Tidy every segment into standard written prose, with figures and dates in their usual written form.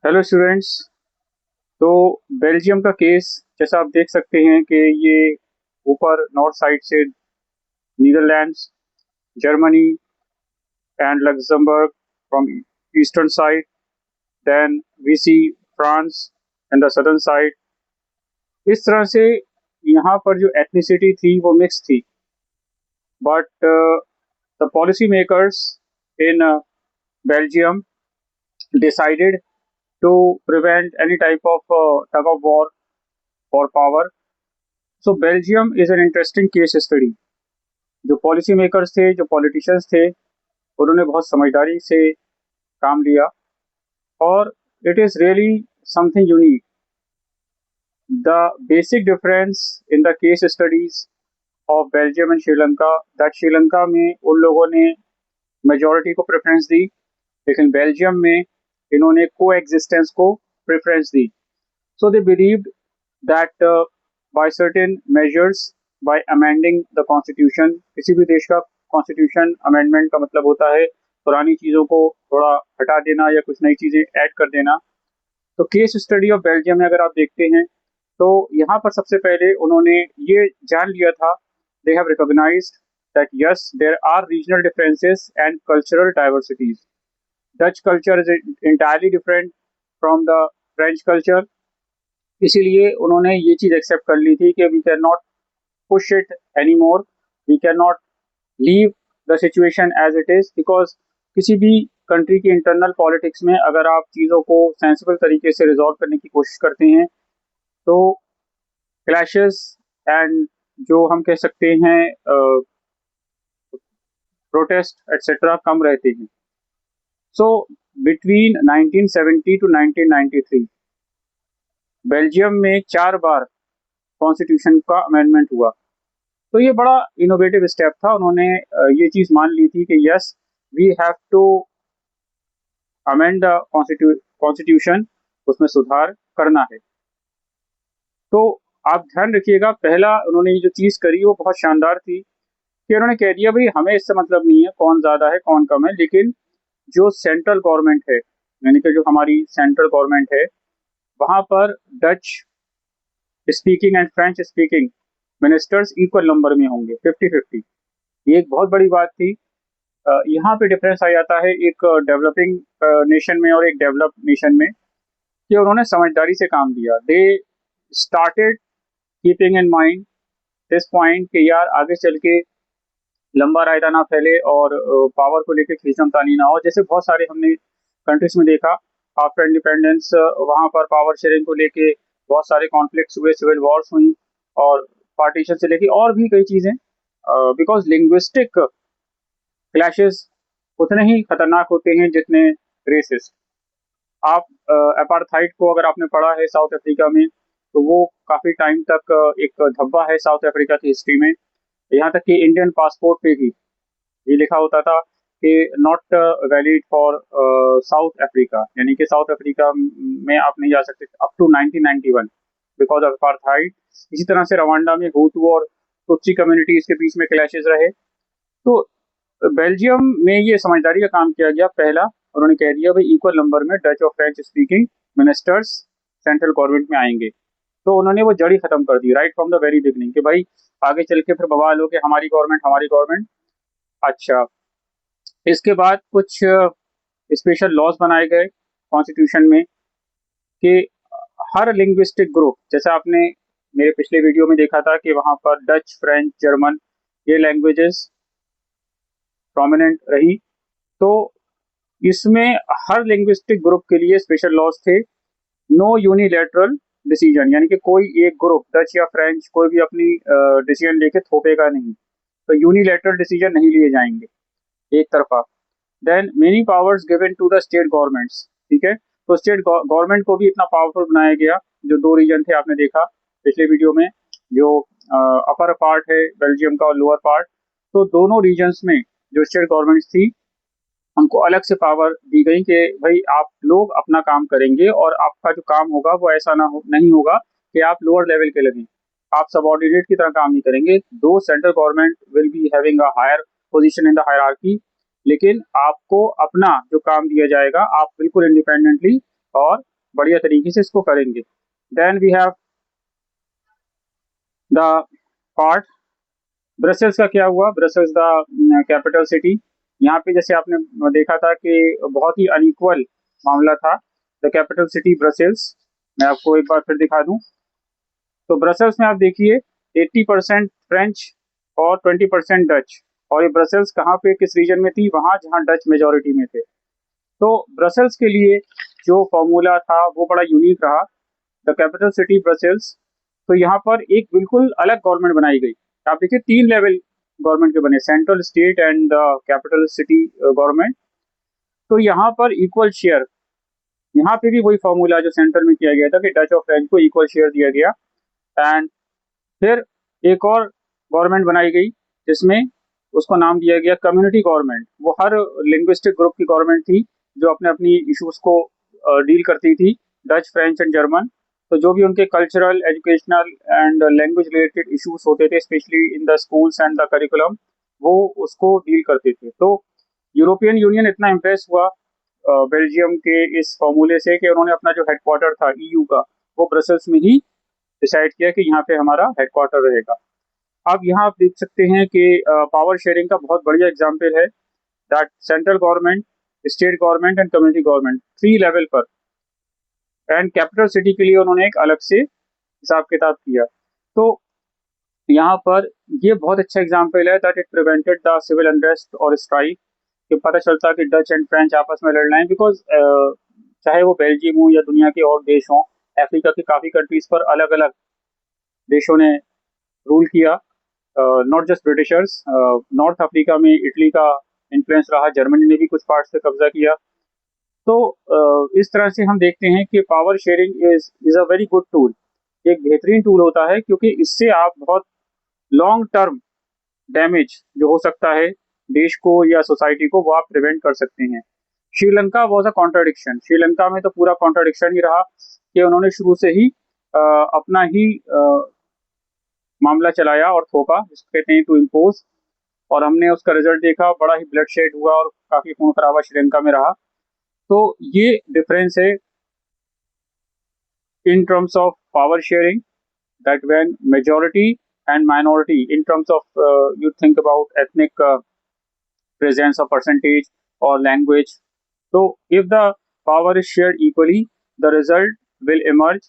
Hello students. तो Belgium का case जैसा आप देख सकते हैं कि ये ऊपर नॉर्थ साइड से Netherlands, Germany and Luxembourg from eastern side, then we see France and the southern side. इस तरह से यहाँ पर जो एथनिसिटी थी वो मिक्स थी, but the policy makers in Belgium decided to prevent any type of tug of war for power. So Belgium is an interesting case study. जो पॉलिसी मेकर्स थे, जो पॉलिटिशियंस थे, उन्होंने बहुत समझदारी से काम लिया और it is really something unique. The basic difference in the case studies of Belgium and Sri Lanka, that Sri Lanka में उन लोगों ने मेजॉरिटी को प्रेफरेंस दी, लेकिन बेल्जियम में इन्होंने को एग्जिस्टेंस को preference the. So they believed that by certain measures, by amending the constitution, किसी भी देश का कॉन्स्टिट्यूशन अमेंडमेंट का मतलब होता है पुरानी चीज़ों को थोड़ा हटा देना या कुछ नई चीज़ें ऐड कर देना। तो केस स्टडी ऑफ बेल्जियम में अगर आप देखते हैं तो यहाँ पर सबसे पहले उन्होंने ये जान लिया था, they have recognised that yes, there are regional differences and cultural diversities. Dutch culture is entirely different from the French culture. इसीलिए उन्होंने ये चीज़ एक्सेप्ट कर ली थी कि we can not push it any more, we can not leave the situation as it is, because किसी भी country की इंटरनल पॉलिटिक्स में अगर आप चीज़ों को सेंसिबल तरीके से रिजॉल्व करने की कोशिश करते हैं तो क्लैशेस एंड जो हम कह सकते हैं प्रोटेस्ट एट्सेट्रा कम रहते हैं। सो बिटवीन 1970 टू 1993 बेल्जियम में 4 बार कॉन्स्टिट्यूशन का अमेंडमेंट हुआ। तो ये बड़ा इनोवेटिव स्टेप था। उन्होंने ये चीज़ मान ली थी कि yes, we have to amend the constitution, उसमें सुधार करना है। तो आप ध्यान रखिएगा, पहला उन्होंने ये जो चीज़ करी वो बहुत शानदार थी कि उन्होंने कह दिया भाई हमें इससे मतलब नहीं है कौन ज़्यादा है कौन कम है, लेकिन जो सेंट्रल गवर्नमेंट है, यानी कि जो हमारी सेंट्रल गवर्नमेंट है, वहाँ पर Dutch speaking and French speaking ministers equal number में होंगे, 50-50। ये एक बहुत बड़ी बात थी। यहाँ पे डिफरेंस आ जाता है एक डेवलपिंग नेशन में और एक डेवलप नेशन में, कि उन्होंने समझदारी से काम लिया। They started keeping in mind this point कि यार आगे चल के लंबा रायता ना फैले और पावर को लेके खींचतानी ना हो। जैसे बहुत सारे हमने कंट्रीज में देखा आफ्टर इंडिपेंडेंस, वहाँ पर पावर शेयरिंग को लेके बहुत सारे कॉन्फ्लिक्ट्स हुए, सिविल वॉर्स हुई और पार्टीशन से लेके और भी कई चीज़ें, बिकॉज लिंग्विस्टिक क्लैशेस उतने ही खतरनाक होते हैं जितने रेसिस्ट। आप अपार्थाइड को अगर आपने पढ़ा है साउथ अफ्रीका में, तो वो काफ़ी टाइम तक एक धब्बा है साउथ अफ्रीका की हिस्ट्री में। यहाँ तक कि इंडियन पासपोर्ट पे भी ये लिखा होता था कि not valid for South Africa, यानी कि साउथ अफ्रीका में आप नहीं जा सकते up to 1991 because of apartheid. इसी तरह से रवांडा में हुतू और तुत्सी कम्युनिटीज के बीच में क्लैशेस रहे। तो बेल्जियम में ये समझदारी का काम किया गया। पहला उन्होंने कह दिया भाई इक्वल नंबर में डच और French speaking ministers central government में आएंगे। तो उन्होंने वो जड़ी खत्म कर दी right from the very beginning कि भाई आगे चल के फिर बवाल हो कि हमारी गवर्नमेंट हमारी गवर्नमेंट। अच्छा, इसके बाद कुछ स्पेशल लॉज बनाए गए कॉन्स्टिट्यूशन में कि हर लिंग्विस्टिक ग्रुप, जैसे आपने मेरे पिछले वीडियो में देखा था कि वहाँ पर डच, फ्रेंच, जर्मन ये लैंग्वेजेस प्रोमिनेंट रही। तो इसमें हर लिंग्विस्टिक ग्रुप के लिए स्पेशल लॉज थे। नो यूनिलैटरल डिसीजन, यानी कि कोई एक ग्रुप डच या फ्रेंच कोई भी अपनी डिसीजन लेके थोपेगा नहीं, तो यूनिलैटरल डिसीजन नहीं लिए जाएंगे एक तरफा। Then many powers given to the state governments, ठीक है। तो स्टेट गवर्नमेंट को भी इतना पावरफुल बनाया गया। जो 2 रीजन थे आपने देखा पिछले वीडियो में, जो अपर पार्ट है बेल्जियम का और लोअर पार्ट, तो दोनों रीजन्स में जो स्टेट गवर्नमेंट्स थी उनको अलग से पावर दी गई कि भाई आप लोग अपना काम करेंगे और आपका जो काम होगा वो ऐसा नहीं होगा कि आप लोअर लेवल के लगें, आप सबऑर्डिनेट की तरह काम नहीं करेंगे। Though central government will be having a higher position in the hierarchy, लेकिन आपको अपना जो काम दिया जाएगा आप बिल्कुल इंडिपेंडेंटली और बढ़िया तरीके से इसको करेंगे। Then we have the part Brussels का क्या हुआ। ब्रसेल्स द कैपिटल सिटी, यहाँ पे जैसे आपने देखा था कि बहुत ही अनइक्वल मामला था। द कैपिटल सिटी ब्रसेल्स, मैं आपको एक बार फिर दिखा दूं तो ब्रसेल्स में आप देखिए 80% फ्रेंच और 20% डच। और ये ब्रसेल्स कहाँ पे किस रीजन में थी, वहां जहाँ डच मेजोरिटी में थे। तो ब्रसेल्स के लिए जो फॉर्मूला था वो बड़ा यूनिक रहा, द कैपिटल सिटी ब्रसेल्स। तो यहाँ पर एक बिल्कुल अलग गवर्नमेंट बनाई गई। आप देखिए 3 लेवल गवर्नमेंट के बने, central, state and capital city government. तो यहाँ पर इक्वल शेयर, यहाँ पे भी वही फॉर्मूला जो सेंट्रल में किया गया था कि डच और फ्रेंच को इक्वल शेयर दिया गया। एंड फिर एक और गवर्नमेंट बनाई गई जिसमें उसको नाम दिया गया कम्युनिटी गवर्नमेंट। वो हर लिंग्विस्टिक ग्रुप की गवर्नमेंट थी जो अपने अपनी इश्यूज को डील करती थी, डच, फ्रेंच एंड जर्मन। तो जो भी उनके cultural, educational and language related issues होते थे, specially in the schools and the curriculum, वो उसको डील करते थे। तो यूरोपियन यूनियन इतना इम्प्रेस हुआ बेल्जियम के इस फॉर्मूले से कि उन्होंने अपना जो हेडक्वार्टर था ईयू का, वो ब्रसल्स में ही डिसाइड किया कि यहाँ पे हमारा हेडक्वार्टर रहेगा। अब यहाँ आप देख सकते हैं कि पावर शेयरिंग का बहुत बढ़िया एग्जाम्पल है, that central government, state government and community government 3 level पर, एंड कैपिटल सिटी के लिए उन्होंने एक अलग से हिसाब किताब किया। तो यहाँ पर ये बहुत अच्छा एग्जाम्पल है that it prevented the civil unrest और स्ट्राइक, कि पता चलता कि डच एंड फ्रेंच आपस में लड़ रहे हैं। बिकॉज चाहे वो बेल्जियम हो या दुनिया के और देश हों, अफ्रीका के काफ़ी कंट्रीज पर अलग अलग देशों ने रूल किया, not just Britishers. North Africa में इटली का इन्फ्लुएंस रहा, जर्मनी ने भी कुछ पार्ट से कब्जा किया। तो इस तरह से हम देखते हैं कि power sharing is a very good tool, एक बेहतरीन टूल होता है, क्योंकि इससे आप बहुत लॉन्ग टर्म डैमेज जो हो सकता है देश को या सोसाइटी को, वो आप प्रिवेंट कर सकते हैं। Sri Lanka was a contradiction. Sri Lanka में तो पूरा कॉन्ट्राडिक्शन ही रहा कि उन्होंने शुरू से ही अपना ही मामला चलाया और थोका, जिसको कहते हैं टू इम्पोज। और हमने उसका रिजल्ट देखा, बड़ा ही ब्लड शेड हुआ और काफी खून खराबा श्रीलंका में रहा। तो ये डिफरेंस है in terms of power sharing, that when majority and minority, in terms of you think about ethnic presence or percentage or language, so if the power is shared equally, the result will emerge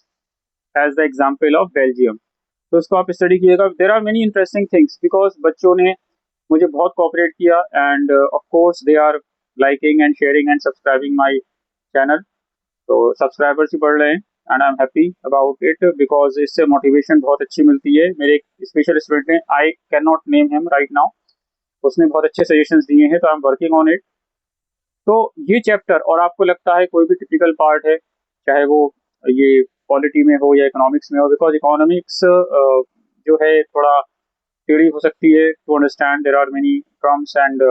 as the example of Belgium. तो इसको आप study कीजिएगा। There are many interesting things, because बच्चों ने मुझे बहुत cooperate किया, and of course they are liking and sharing and subscribing my channel. तो सब्सक्राइबर्स ही बढ़ रहे हैं and I am happy about it, because इससे मोटिवेशन बहुत अच्छी मिलती है। मेरे एक स्पेशल स्टूडेंट ने, I can not name him right now, उसने बहुत अच्छे सजेशंस दिए हैं, तो I am working on it. तो ये चैप्टर, और आपको लगता है कोई भी टिपिकल पार्ट है, चाहे वो ये पॉलिटी में हो या इकोनॉमिक्स में हो, बिकॉज इकोनॉमिक्स जो है थोड़ा टेढ़ी हो सकती है to understand, there are many terms and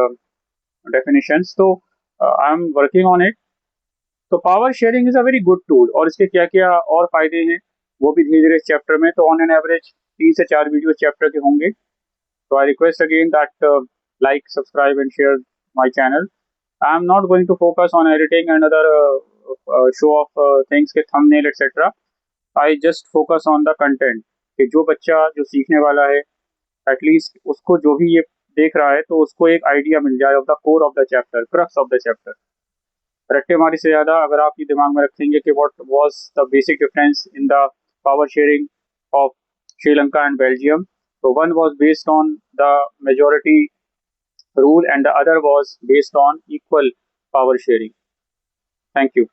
definitions. तो I am working on it. तो power sharing is a very good tool, और इसके क्या क्या और फायदे हैं वो भी धीरे धीरे इस चैप्टर में, तो ऑन एन एवरेज 3 से 4 वीडियो चैप्टर के होंगे। तो I request again that like, subscribe and share my channel. I am not going to focus on editing and other show of things के thumbnail etcetera. I just focus on the content, कि जो बच्चा जो सीखने वाला है, at least उसको जो भी ये देख रहा है तो उसको एक आइडिया मिल जाए of the core of the chapter, crux of the chapter. Ratte मारी से ज़्यादा अगर आप ये दिमाग में रखेंगे कि what was the basic difference in the power sharing of Sri Lanka and Belgium, तो one was based on the majority rule and the other was based on equal power sharing. Thank you.